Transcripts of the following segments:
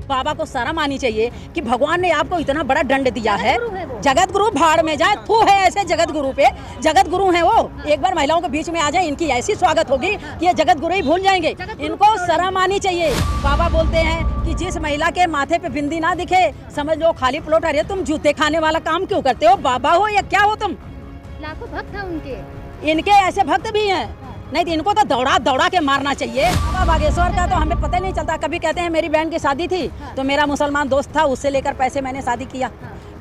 बाबा को शर्म आनी चाहिए कि भगवान ने आपको इतना बड़ा दंड दिया है। जगत गुरु भाड़ में जाए, थू है ऐसे जगत गुरु पे। जगत गुरु हैं वो, एक बार महिलाओं के बीच में आ जाए, इनकी ऐसी स्वागत होगी कि ये जगत गुरु ही भूल जाएंगे। इनको शर्म आनी चाहिए। बाबा बोलते हैं कि जिस महिला के माथे पे बिंदी ना दिखे, समझ लो खाली प्लॉट। अरे तुम जूते खाने वाला काम क्यों करते हो? बाबा हो या क्या हो तुम? लाखों भक्त हैं उनके, इनके ऐसे भक्त भी हैं, नहीं तो इनको तो दौड़ा दौड़ा के मारना चाहिए। बाबा बागेश्वर का तो हमें पता नहीं चलता। कभी कहते हैं मेरी बहन की शादी थी तो मेरा मुसलमान दोस्त था, उससे लेकर पैसे मैंने शादी किया।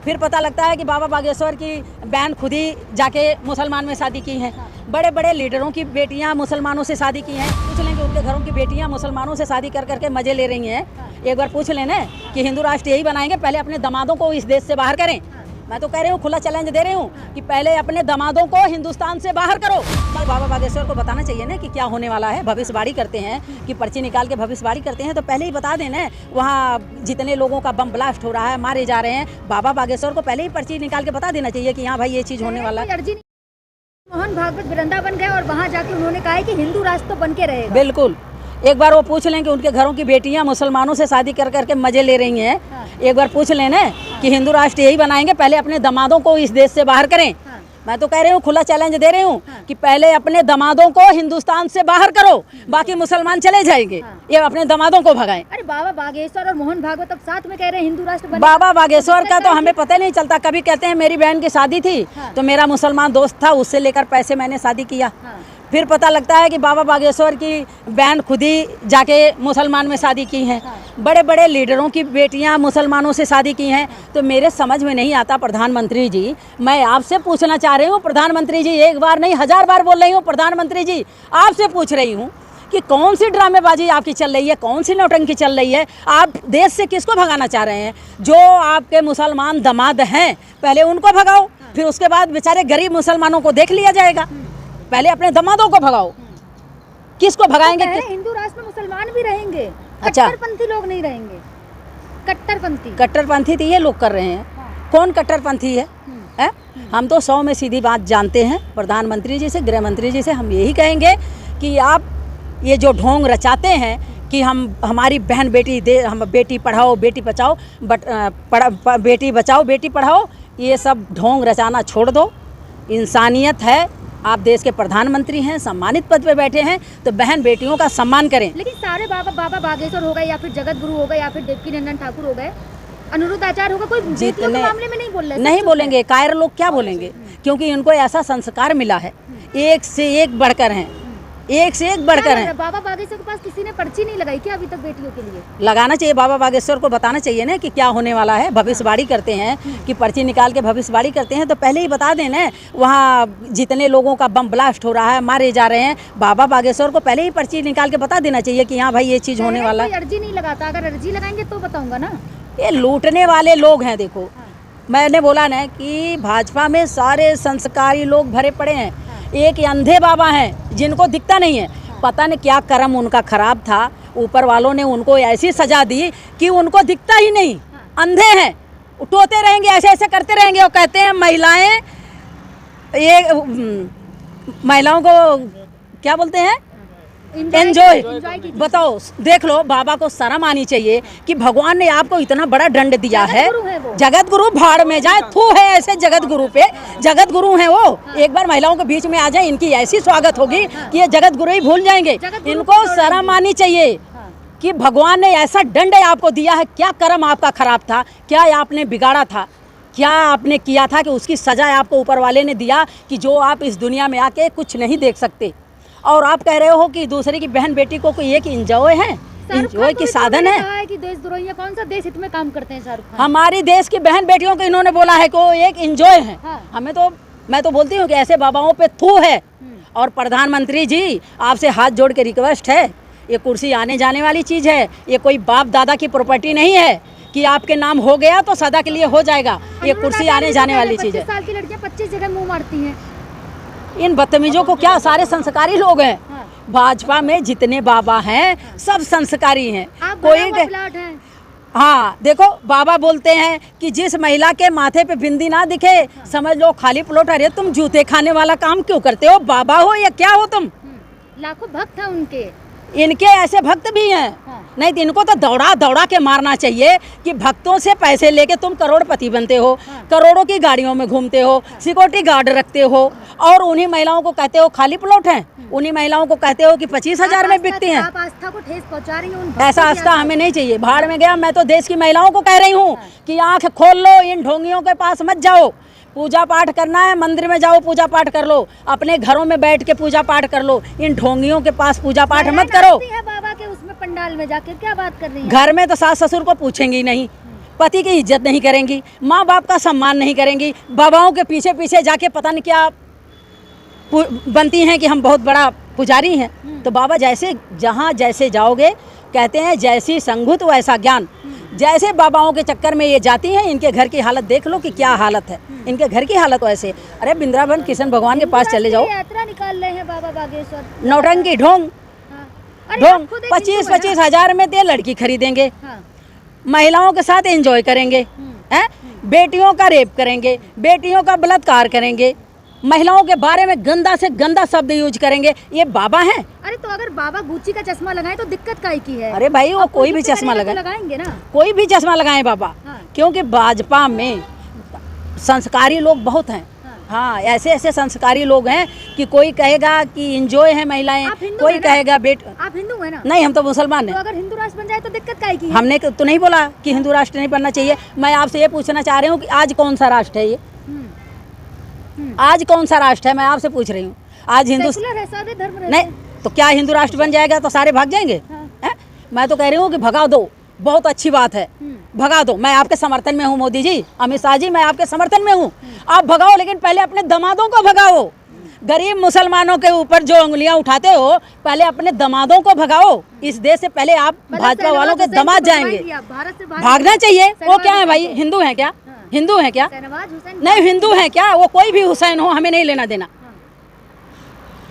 फिर पता लगता है कि बाबा बागेश्वर की बहन खुद ही जाके मुसलमान में शादी की हैं। बड़े बड़े लीडरों की बेटियां मुसलमानों से शादी की हैं। पूछ लें कि उनके घरों की बेटियां मुसलमानों से शादी कर करके मजे ले रही हैं। एक बार पूछ लेना कि हिंदू राष्ट्र यही बनाएंगे, पहले अपने दामादों को इस देश से बाहर करें। मैं तो कह रही हूँ, खुला चैलेंज दे रही हूँ कि पहले अपने दामादों को हिंदुस्तान से बाहर करो। तो बाबा बागेश्वर को बताना चाहिए ना कि क्या होने वाला है। भविष्यवाणी करते हैं कि पर्ची निकाल के भविष्यवाणी करते हैं, तो पहले ही बता देना वहाँ जितने लोगों का बम ब्लास्ट हो रहा है, मारे जा रहे हैं। बाबा बागेश्वर को पहले ही पर्ची निकाल के बता देना चाहिए कि हाँ भाई ये चीज़ होने वाला है। मोहन भागवत वृंदावन गए और वहाँ जाके उन्होंने कहा है कि हिंदू राष्ट्र तो बन के रहेगा। बिल्कुल, एक बार वो पूछ लें कि उनके घरों की बेटियां मुसलमानों से शादी कर करके मजे ले रही हैं। एक बार पूछ लेना कि हिंदू राष्ट्र यही बनाएंगे, पहले अपने दामादों को इस देश से बाहर करें। मैं तो कह रही हूँ, खुला चैलेंज दे रही हूँ कि पहले अपने दामादों को हिंदुस्तान से बाहर करो, बाकी मुसलमान चले जाएंगे। ये अपने दामादों को भगाएं। अरे बाबा बागेश्वर और मोहन भागवत अब साथ में कह रहे हैं हिंदू राष्ट्र बनेगा। बाबा बागेश्वर का तो हमें पता नहीं चलता। कभी कहते हैं मेरी बहन की शादी थी तो मेरा मुसलमान दोस्त था, उससे लेकर पैसे मैंने शादी किया। फिर पता लगता है कि बाबा बागेश्वर की बहन खुद ही जाके मुसलमान में शादी की हैं। बड़े बड़े लीडरों की बेटियां मुसलमानों से शादी की हैं। तो मेरे समझ में नहीं आता प्रधानमंत्री जी, मैं आपसे पूछना चाह रही हूँ प्रधानमंत्री जी, एक बार नहीं 1000 बार बोल रही हूँ प्रधानमंत्री जी, आपसे पूछ रही हूँ कि कौन सी ड्रामेबाजी आपकी चल रही है, कौन सी नौटंकी चल रही है? आप देश से किसको भगाना चाह रहे हैं? जो आपके मुसलमान दामाद हैं पहले उनको भगाओ, फिर उसके बाद बेचारे गरीब मुसलमानों को देख लिया जाएगा। पहले अपने दामादों को भगाओ। किसको भगाएंगे? हिंदू राष्ट्र में मुसलमान भी रहेंगे, अच्छा, कट्टरपंथी लोग नहीं रहेंगे। कट्टरपंथी तो ये लोग कर रहे हैं। कौन कट्टरपंथी है? हम तो 100 में सीधी बात जानते हैं। प्रधानमंत्री जी से, गृह मंत्री जी से हम यही कहेंगे कि आप ये जो ढोंग रचाते हैं कि हम हमारी बहन बेटी हम बेटी पढ़ाओ बेटी बचाओ, बेटी बचाओ बेटी पढ़ाओ, ये सब ढोंग रचाना छोड़ दो। इंसानियत है, आप देश के प्रधानमंत्री हैं, सम्मानित पद पे बैठे हैं, तो बहन बेटियों का सम्मान करें। लेकिन सारे बाबा बागेश्वर हो गए या फिर जगत गुरु हो गए या फिर देवकी नंदन ठाकुर हो गए, अनिरुद्ध आचार्य होगा, कोई बेटियों के मामले में नहीं बोल रहे। नहीं बोलेंगे, कायर लोग क्या बोलेंगे? क्योंकि इनको ऐसा संस्कार मिला है, एक से एक बढ़कर हैं, एक से एक बढ़कर हैं। बाबा बागेश्वर के पास किसी ने पर्ची नहीं लगाई क्या अभी तक बेटियों के लिए? लगाना चाहिए। बाबा बागेश्वर को बताना चाहिए ना कि क्या होने वाला है। भविष्यवाणी करते हैं कि पर्ची निकाल के भविष्यवाणी करते हैं, तो पहले ही बता देना वहाँ जितने लोगों का बम ब्लास्ट हो रहा है, मारे जा रहे हैं। बाबा बागेश्वर को पहले ही पर्ची निकाल के बता देना चाहिए कि हाँ भाई ये चीज़ होने वाला है। अर्जी नहीं लगाता, अगर अर्जी लगाएंगे तो बताऊंगा ना। ये लूटने वाले लोग हैं। देखो, मैंने बोला ना कि भाजपा में सारे संस्कारी लोग भरे पड़े हैं। एक अंधे बाबा हैं जिनको दिखता नहीं है। पता नहीं क्या कर्म उनका खराब था, ऊपर वालों ने उनको ऐसी सजा दी कि उनको दिखता ही नहीं। अंधे हैं, उठोते रहेंगे, ऐसे ऐसे करते रहेंगे और कहते हैं महिलाएं, ये महिलाओं को क्या बोलते हैं, एंजॉय। बताओ, देख लो, बाबा को शर्म आनी चाहिए कि भगवान ने आपको इतना बड़ा दंड दिया है। जगत गुरु भाड़ में जाए, थू है ऐसे जगत गुरु पे। जगत गुरु हैं वो, एक बार महिलाओं के बीच में आ जाए, इनकी ऐसी स्वागत होगी कि ये जगत गुरु ही भूल जाएंगे। इनको शर्म आनी चाहिए कि भगवान ने ऐसा दंड आपको दिया है। क्या कर्म आपका खराब था, क्या आपने बिगाड़ा था, क्या आपने किया था कि उसकी सजा आपको ऊपर वाले ने दिया कि जो आप इस दुनिया में आके कुछ नहीं देख सकते। और आप कह रहे हो कि दूसरे की बहन बेटी को कोई एक इंजॉय है, इंजॉय की साधन है कि देश द्रोही कौन सा देश हित में काम करते हैं शाहरुख खान? हमारी देश की बहन बेटियों को इन्होंने बोला है को एक इंजॉय है। हमें तो, मैं तो बोलती हूँ कि ऐसे बाबाओं पे थू है। और प्रधानमंत्री जी, आपसे हाथ जोड़ के रिक्वेस्ट है, ये कुर्सी आने जाने वाली चीज़ है, ये कोई बाप दादा की प्रॉपर्टी नहीं है कि आपके नाम हो गया तो सदा के लिए हो जाएगा। ये कुर्सी आने जाने वाली चीज़ है। 25 साल की लड़कियां 25 जगह मुँह मारती हैं। इन बदतमीजों को क्या, सारे संस्कारी लोग हैं। भाजपा में जितने बाबा हैं सब संस्कारी हैं। कोई हाँ, देखो, बाबा बोलते हैं कि जिस महिला के माथे पे बिंदी ना दिखे, समझ लो खाली प्लॉट। अरे तुम जूते खाने वाला काम क्यों करते हो? बाबा हो या क्या हो तुम? लाखों भक्त हैं उनके, इनके ऐसे भक्त भी हैं। हाँ। नहीं तो इनको तो दौड़ा दौड़ा के मारना चाहिए कि भक्तों से पैसे लेके तुम करोड़पति बनते हो, हाँ। करोड़ों की गाड़ियों में घूमते हो, सिक्योरिटी गार्ड रखते हो, और उन्हीं महिलाओं को कहते हो खाली प्लॉट हैं, उन्हीं महिलाओं को कहते हो कि 25,000 में बिकती हैं। आप आस्था को ठेस पहुंचा रही हैं उन भक्तों ऐसा की आस्था आस्था हमें नहीं चाहिए। भाड़ में गया, मैं तो देश की महिलाओं को कह रही हूँ कि आंख खोल लो, इन ढोंगियों के पास मत जाओ। पूजा पाठ करना है, मंदिर में जाओ, पूजा पाठ कर लो, अपने घरों में बैठ के पूजा पाठ कर लो, इन ढोंगियों के पास पूजा पाठ मत करो। है बाबा के उसमें पंडाल में जाकर क्या बात कर रही हैं? घर में तो सास ससुर को पूछेंगी नहीं, पति की इज्जत नहीं करेंगी, माँ बाप का सम्मान नहीं करेंगी, बाबाओं के पीछे पीछे जाके पता नहीं क्या बनती हैं कि हम बहुत बड़ा पुजारी हैं। तो बाबा जैसे जहाँ जैसे जाओगे, कहते हैं जैसी संगुत वैसा ज्ञान। जैसे बाबाओं के चक्कर में ये जाती हैं, इनके घर की हालत देख लो कि क्या हालत है, इनके घर की हालत वैसे। अरे वृंदावन कृष्ण भगवान के पास चले जाओ, यात्रा निकाल रहे हैं बाबा बागेश्वर। नौटंकी ढोंग हाँ। अरे ढोंग आप खुद एक 25-25 हजार में ते लड़की खरीदेंगे, हाँ। महिलाओं के साथ एंजॉय करेंगे, हैं, बेटियों का रेप करेंगे, बेटियों का बलात्कार करेंगे, महिलाओं के बारे में गंदा से गंदा शब्द यूज करेंगे। ये बाबा हैं? अरे तो अगर बाबा गुच्ची का चश्मा लगाए तो दिक्कत काहे की है? अरे भाई वो कोई भी चश्मा लगाए, लगाएंगे ना, कोई भी चश्मा लगाएं बाबा, हाँ। क्योंकि भाजपा में संस्कारी लोग बहुत हैं। हाँ, ऐसे ऐसे संस्कारी लोग हैं कि कोई कहेगा कि एंजॉय है महिलाएं, कोई कहेगा आप हिंदू है ना? नहीं, हम तो मुसलमान तो हैं। अगर हिंदू राष्ट्र बन जाए तो दिक्कत काहे की है? हमने तो नहीं बोला कि हिंदू राष्ट्र नहीं बनना चाहिए। मैं आपसे ये पूछना चाह रही हूँ कि आज कौन सा राष्ट्र है ये? आज कौन सा राष्ट्र है, मैं आपसे पूछ रही हूँ। आज हिंदू सेकुलर है, सारे धर्म रहते नहीं, हैं। तो क्या हिंदू राष्ट्र बन जाएगा तो सारे भाग जाएंगे? हाँ। हैं? मैं तो कह रही हूँ कि भगा दो, बहुत अच्छी बात है, भगा दो। मैं आपके समर्थन में हूँ मोदी जी, अमित शाह जी, मैं आपके समर्थन में हूँ। आप भगाओ, लेकिन पहले अपने दामादों को भगाओ। गरीब मुसलमानों के ऊपर जो उंगलियां उठाते हो, पहले अपने दामादों को भगाओ। इस देश से पहले आप भाजपा वालों के दामाद जाएंगे। भारत से भागना चाहिए। वो क्या है भाई, हिंदू है क्या? हिंदू है क्या? नहीं, हिंदू है क्या? वो कोई भी हुसैन हो, हमें नहीं लेना देना।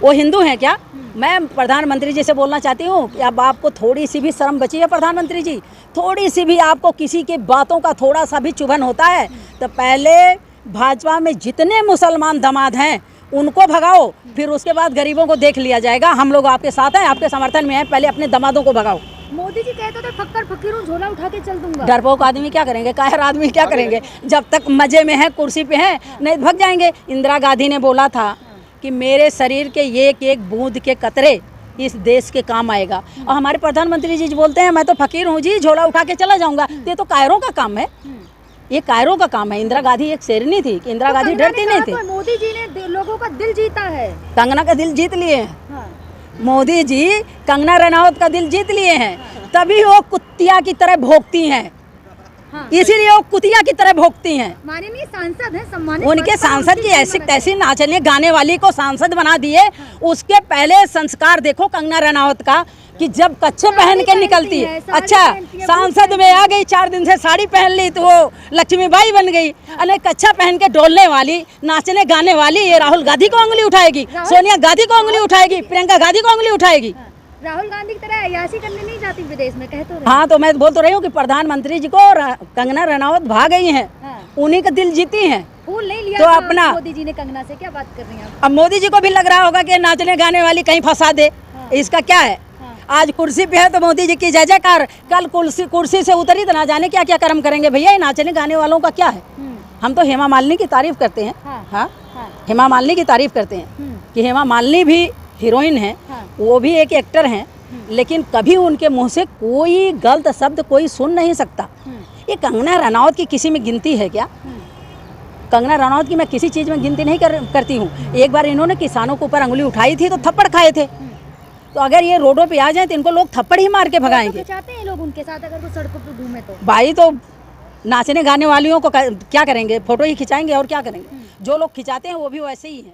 वो हिंदू है क्या? मैं प्रधानमंत्री जी से बोलना चाहती हूँ कि अब आपको थोड़ी सी भी शर्म बची है प्रधानमंत्री जी, थोड़ी सी भी आपको किसी की बातों का थोड़ा सा भी चुभन होता है तो पहले भाजपा में जितने मुसलमान दामाद हैं उनको भगाओ, फिर उसके बाद गरीबों को देख लिया जाएगा। हम लोग आपके साथ हैं, आपके समर्थन में हैं, पहले अपने दामादों को भगाओ। मोदी जी कहते थे फक्कर फकीर हूँ, झोला उठा के चल दूंगा। डरपोक आदमी क्या करेंगे, कायर आदमी क्या करेंगे? जब तक मजे में है, कुर्सी पे हैं, नहीं भाग जाएंगे। इंदिरा गांधी ने बोला था कि मेरे शरीर के एक एक बूंद के कतरे इस देश के काम आएगा, और हमारे प्रधानमंत्री जी बोलते हैं मैं तो फकीर हूँ जी, झोला उठा के चला जाऊंगा। ये तो कायरों का काम है, ये कायरों का काम है। इंदिरा गांधी एक शेरनी थी कि इंदिरा गांधी डरती नहीं थी। मोदी जी ने लोगों का दिल जीता है, कंगना का दिल जीत लिए हैं। हाँ। मोदी जी कंगना रनौत का दिल जीत लिए हैं, तभी वो कुतिया की तरह भोंकती हैं। हाँ। इसीलिए वो कुतिया की तरह भोंकती हैं। माननीय सांसद हैं, सम्मानित। उनके सांसद की ऐसी तैसी नाचने गाने वाली को सांसद बना दिए। उसके पहले संस्कार देखो कंगना रनौत का, कि जब कच्छे पहन के निकलती है। अच्छा, सांसद में आ गई, 4 दिन से साड़ी पहन ली तो वो लक्ष्मीबाई बन गई। अरे कच्छा पहन के डोलने वाली, नाचने गाने वाली, ये राहुल गांधी को उंगली उठाएगी, सोनिया गांधी को उंगली उठाएगी, प्रियंका गांधी को उंगली उठाएगी। राहुल गांधी की तरह अय्याशी करने नहीं जाती विदेश में, कह तो रहे। हाँ, तो मैं बोल तो रही हूँ कि प्रधानमंत्री जी को कंगना रनौत भाग गई हैं, उन्हीं का दिल जीती हैं। फूल नहीं लिया तो था अपना मोदी जी ने कंगना से, क्या बात कर रही हैं आप? अब मोदी जी को भी लग रहा होगा कि नाचने गाने वाली कहीं फंसा दे, इसका क्या है। आज कुर्सी पे है तो मोदी जी की जय जयकार, कल कुर्सी से उतरी तो ना जाने क्या क्या कर्म करेंगे। भैया, ये नाचने गाने वालों का क्या है? हम तो हेमा मालिनी की तारीफ करते हैं। हाँ, हेमा मालिनी की तारीफ करते हैं कि हेमा मालिनी भी हीरोइन है, वो भी एक एक्टर हैं, लेकिन कभी उनके मुंह से कोई गलत शब्द कोई सुन नहीं सकता। ये कंगना रनौत की किसी में गिनती है क्या? कंगना रनौत की मैं किसी चीज़ में गिनती नहीं करती हूँ। एक बार इन्होंने किसानों के ऊपर अंगुली उठाई थी तो थप्पड़ खाए थे। तो अगर ये रोडों पे आ जाए तो इनको लोग थप्पड़ ही मार के भगाएंगे। चाहते हैं लोग उनके साथ अगर वो सड़कों पे घूमे तो? भाई, तो नाचने गाने वालियों को क्या करेंगे? फोटो ही खिंचाएंगे और क्या करेंगे? जो लोग खिंचाते हैं वो भी वैसे ही हैं।